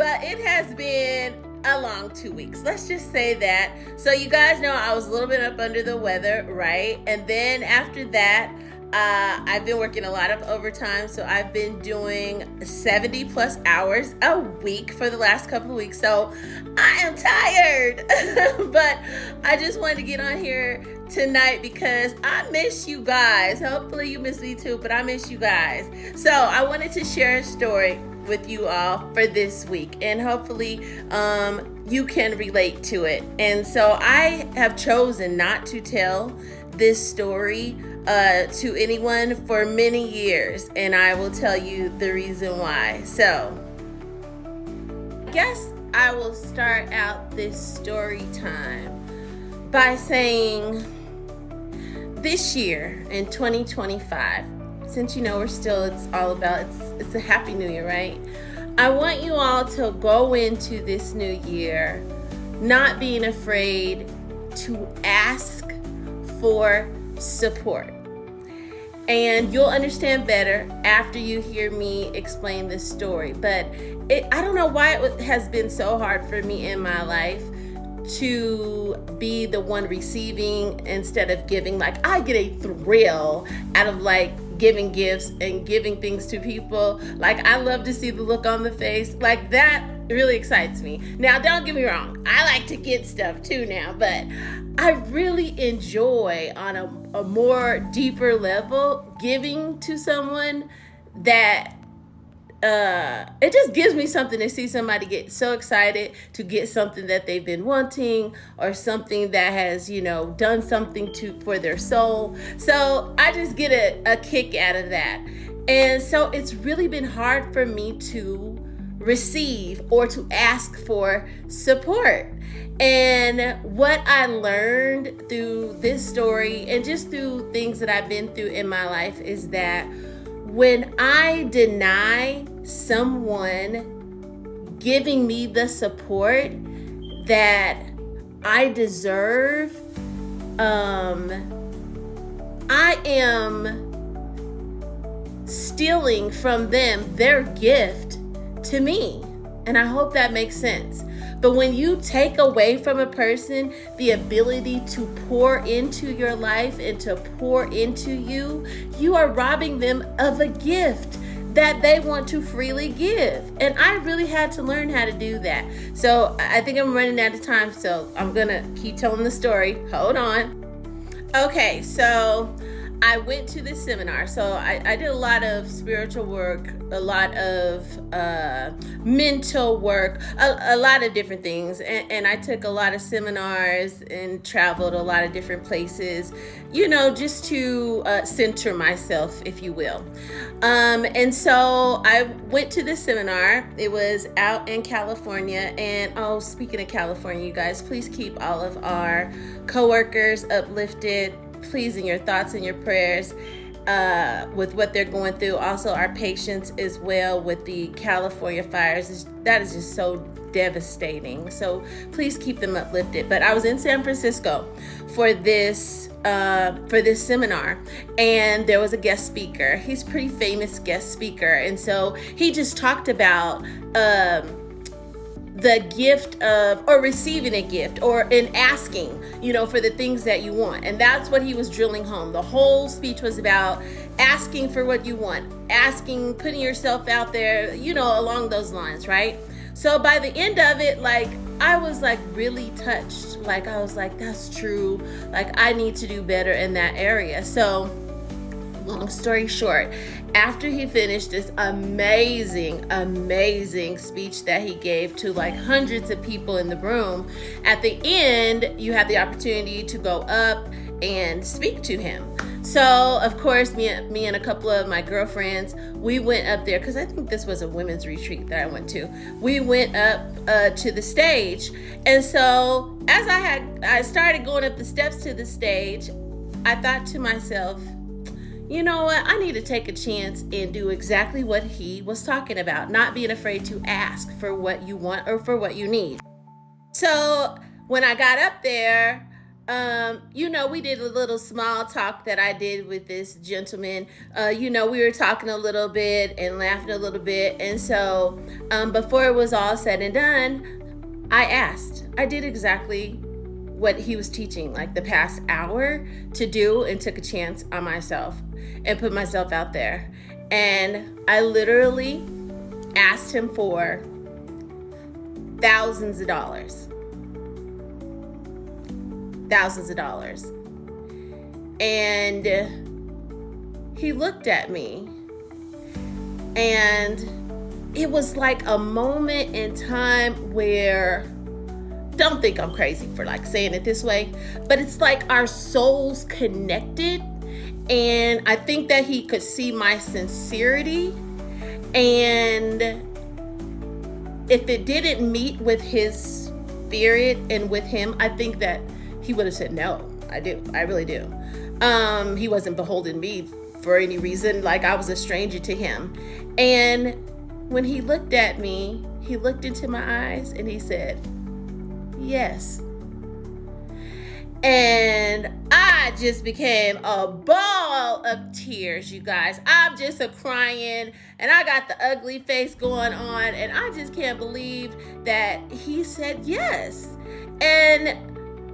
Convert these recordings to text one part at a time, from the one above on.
Well, it has been a long 2 weeks. Let's just say that. So you guys know I was a little bit up under the weather, right? And then after that, I've been working a lot of overtime. So I've been doing 70 plus hours a week for the last couple of weeks. So I am tired, but I just wanted to get on here tonight because I miss you guys. Hopefully you miss me too, but I miss you guys. So I wanted to share a story with you all for this week, and hopefully you can relate to it. And so I have chosen not to tell this story to anyone for many years, and I will tell you the reason why. So I guess I will start out this story time by saying this year in 2025, since you know we're still, it's a happy new year, right? I want you all to go into this new year not being afraid to ask for support. And you'll understand better after you hear me explain this story. But I don't know why it has been so hard for me in my life to be the one receiving instead of giving. Like, I get a thrill out of giving gifts and giving things to people. Like, I love to see the look on the face. Like, that really excites me. Now, don't get me wrong, I like to get stuff too now, but I really enjoy on a more deeper level giving to someone that it just gives me something to see somebody get so excited to get something that they've been wanting, or something that has, done something for their soul. So I just get a kick out of that. And so it's really been hard for me to receive or to ask for support. And what I learned through this story and just through things that I've been through in my life is that when I deny someone giving me the support that I deserve, I am stealing from them their gift to me. And I hope that makes sense. But when you take away from a person the ability to pour into your life and to pour into you, you are robbing them of a gift that they want to freely give. And I really had to learn how to do that. So I think I'm running out of time, so I'm gonna keep telling the story. Hold on. Okay, so I went to this seminar. So I did a lot of spiritual work, a lot of mental work, a lot of different things. And I took a lot of seminars and traveled a lot of different places, just to center myself, if you will. And so I went to this seminar. It was out in California. And speaking of California, you guys, please keep all of our coworkers uplifted. Please, in your thoughts and your prayers with what they're going through. Also, our patients as well with the California fires. That is just so devastating. So please keep them uplifted. But I was in San Francisco for this seminar, and there was a guest speaker. He's a pretty famous guest speaker, and so he just talked about the gift of, or receiving a gift, or in asking, for the things that you want. And that's what he was drilling home. The whole speech was about asking for what you want, asking, putting yourself out there, along those lines, right? So by the end of it, I was really touched. I was like, that's true. I need to do better in that area. So long story short, after he finished this amazing speech that he gave to hundreds of people in the room, at the end, you have the opportunity to go up and speak to him. So, of course, me and a couple of my girlfriends, we went up there because I think this was a women's retreat that I went to. We went up to the stage. And so as I started going up the steps to the stage, I thought to myself, you know what? I need to take a chance and do exactly what he was talking about, not being afraid to ask for what you want or for what you need. So when I got up there, we did a little small talk that I did with this gentleman. We were talking a little bit and laughing a little bit. And so before it was all said and done, I did exactly what he was teaching, like the past hour to do, and took a chance on myself and put myself out there. And I literally asked him for thousands of dollars. And he looked at me, and it was like a moment in time where, don't think I'm crazy for like saying it this way, but it's like our souls connected. And I think that he could see my sincerity. And if it didn't meet with his spirit and with him, I think that he would have said no. I really do. He wasn't beholden me for any reason, like I was a stranger to him. And when he looked at me, he looked into my eyes and he said, yes. And I just became a ball of tears, you guys. I'm just a crying, and I got the ugly face going on, and I just can't believe that he said yes. And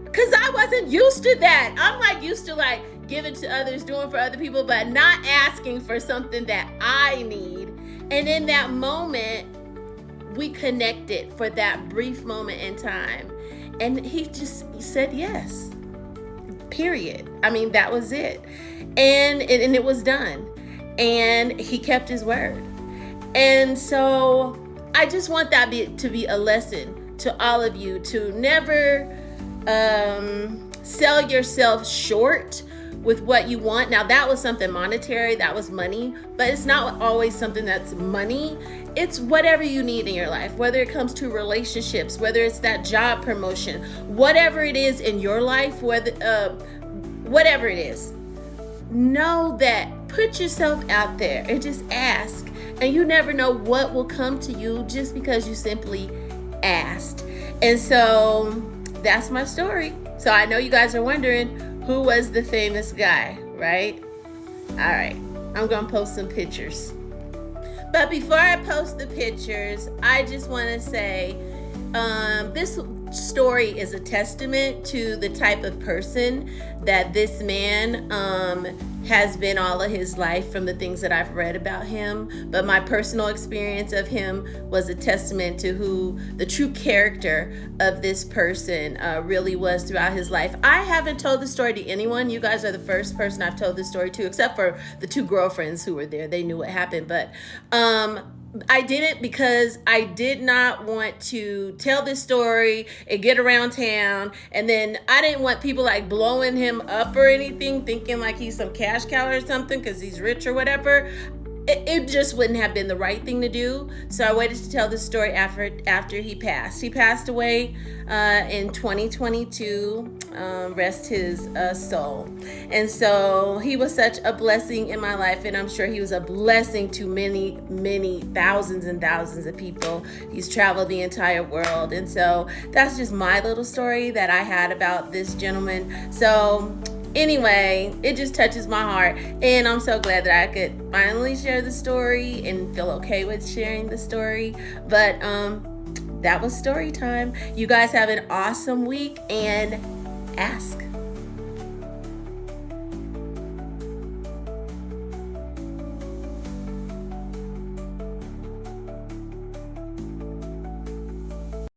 because I wasn't used to that. I'm like used to like giving to others, doing for other people, but not asking for something that I need. And in that moment, we connected for that brief moment in time. And he just said yes. Period. I mean, that was it. And it was done. And he kept his word. And so I just want that to be a lesson to all of you, to never sell yourself short with what you want. Now, that was something monetary, that was money, but it's not always something that's money. It's whatever you need in your life, whether it comes to relationships, whether it's that job promotion, whatever it is in your life, whatever it is. Know that, put yourself out there and just ask. And you never know what will come to you just because you simply asked. And so that's my story. So I know you guys are wondering, who was the famous guy, right? All right, I'm gonna post some pictures. But before I post the pictures, I just wanna say, this story is a testament to the type of person that this man has been all of his life, from the things that I've read about him. But my personal experience of him was a testament to who the true character of this person really was throughout his life. I haven't told the story to anyone. You guys are the first person I've told this story to, except for the two girlfriends who were there. They knew what happened, but I didn't, because I did not want to tell this story and get around town, and then I didn't want people like blowing him up or anything, thinking like he's some cash cow or something because he's rich or whatever. It just wouldn't have been the right thing to do. So I waited to tell this story after he passed. He passed away in 2022. Rest his soul. And so he was such a blessing in my life, and I'm sure he was a blessing to many, many thousands and thousands of people. He's traveled the entire world. And so that's just my little story that I had about this gentleman. So anyway, it just touches my heart, and I'm so glad that I could finally share the story and feel okay with sharing the story. But that was story time. You guys have an awesome week, and ask.